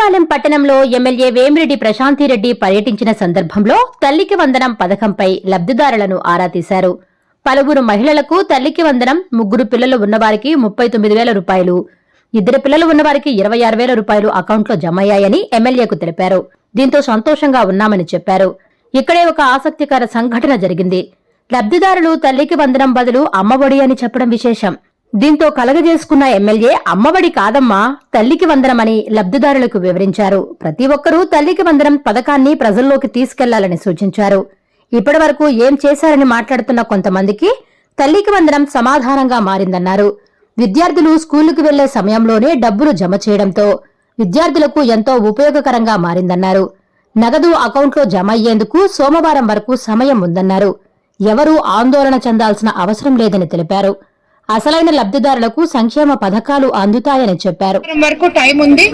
రావులపాలెం పట్టణంలో ఎమ్మెల్యే వేమిరెడ్డి ప్రశాంతిరెడ్డి పర్యటించిన సందర్భంలో తల్లికి వందనం పథకంపై లబ్దిదారులను ఆరా తీశారు. పలువురు మహిళలకు తల్లికి వందనం, 3 పిల్లలు ఉన్నవారికి 39,000 రూపాయలు, 2 పిల్లలు ఉన్నవారికి 26,000 రూపాయలు అకౌంట్లో జమయ్యాయని ఎమ్మెల్యేకు తెలిపారు. దీంతో సంతోషంగా ఉన్నామని చెప్పారు. ఇక్కడే ఒక ఆసక్తికర సంఘటన జరిగింది. లబ్దిదారులు తల్లికి వందనం బదులు అమ్మఒడి అని చెప్పడం విశేషం. దీంతో కలగజేసుకున్న ఎమ్మెల్యే అమ్మఒడి కాదమ్మా, తల్లికి వందనమని లబ్దిదారులకు వివరించారు. ప్రతి ఒక్కరూ తల్లికి వందనం పథకాన్ని ప్రజల్లోకి తీసుకెళ్లాలని సూచించారు. ఇప్పటివరకు ఏం చేశారని మాట్లాడుతున్న కొంతమందికి తల్లికి వందనం సమాధానంగా మారిందన్నారు. విద్యార్థులు స్కూలుకు వెళ్లే సమయంలోనే డబ్బులు జమ చేయడంతో విద్యార్థులకు ఎంతో ఉపయోగకరంగా మారిందన్నారు. నగదు అకౌంట్లో జమ అయ్యేందుకు సోమవారం వరకు సమయం ఉందన్నారు. ఎవరూ ఆందోళన చెందాల్సిన అవసరం లేదని తెలిపారు. అసలైన లబ్దిదారులకు సంక్షేమ పథకాలు అందుతాయని చెప్పారు. వరకు టైం ఉంది.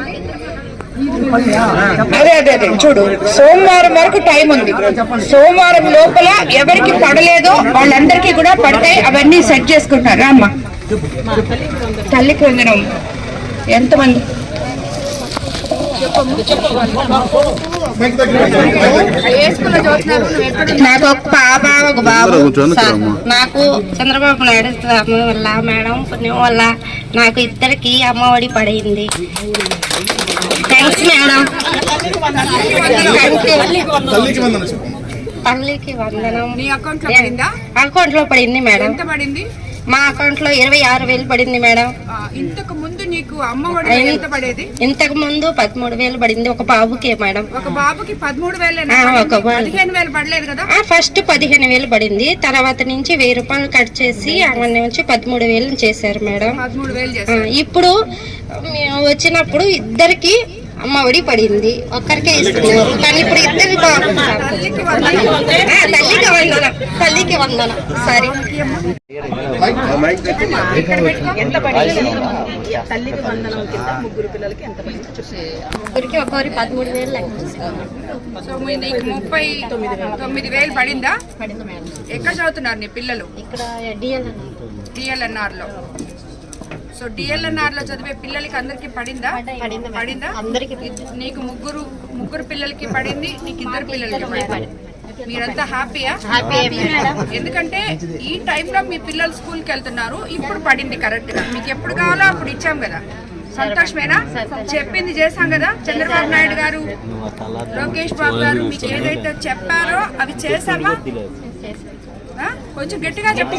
అదే చూడు, సోమవారం వరకు టైం ఉంది. సోమవారం లోపల ఎవరికి పడలేదో వాళ్ళందరికీ కూడా పడతాయి. అవన్నీ సెట్ చేసుకుంటారు. అమ్మా తల్లికి వందనం ఎంతమంది? నాకు ఒక పాప, ఒక బాబు. నాకు చంద్రబాబు నాయుడు వల్ల, మేడం పుణ్యం వల్ల నాకు ఇద్దరికి అమ్మఒడి పడింది. Thanks madam. తల్లికి వందనం అకౌంట్ లో పడింది మేడం. మా అకౌంట్ లో 26,000 పడింది మేడం. ఇంతకు ముందు నీకు అమ్మఒడి ఎంత పడేది? ఇంతకు ముందు 13,000 పడింది ఒక బాబుకే మేడం. ఒక బాబుకి 13,000 15,000 పడలేదు కదా? ఫస్ట్ 15,000 పడింది. తర్వాత నుంచి 1,000 రూపాయలు కట్ చేసి అవన్నీ నుంచి 13,000 చేశారు మేడం. 13,000 ఇప్పుడు వచ్చినప్పుడు ఇద్దరికి అమ్మఒడి పడింది. ఒక్కరికే ఇస్తున్నారు కానీ ఇప్పుడు ఇద్దరికి తల్లికి వందనం. తల్లికి వందనం. సరే ముగ్గురికి ఒక్కొక్కరి 13,000 39,000 పడిందా? ఎక్కడ చదువుతున్నారు నీ పిల్లలు? ఇక్కడ డిఎల్ఎన్ఆర్ లో. సో డిఎల్ఎన్ఆర్ లో చదివే పిల్లలకి అందరికి పడిందా? పడిందా? నీకు ముగ్గురు పిల్లలకి పడింది, నీకు 2 పిల్లలకి పడింది. మీరంతా హ్యాపీయా? ఎందుకంటే ఈ టైంలో మీ పిల్లలు స్కూల్కి వెళ్తున్నారు. ఇప్పుడు పడింది కరెక్ట్ గా. మీకు ఎప్పుడు కావాలో అప్పుడు ఇచ్చాం కదా. సంతోషమేనా? చెప్పింది చేశాం కదా. చంద్రబాబు నాయుడు గారు, లోకేష్ బాబు గారు మీకు ఏదైతే చెప్పారో అవి చేశామా? కొంచెం గట్టిగా చెప్పు.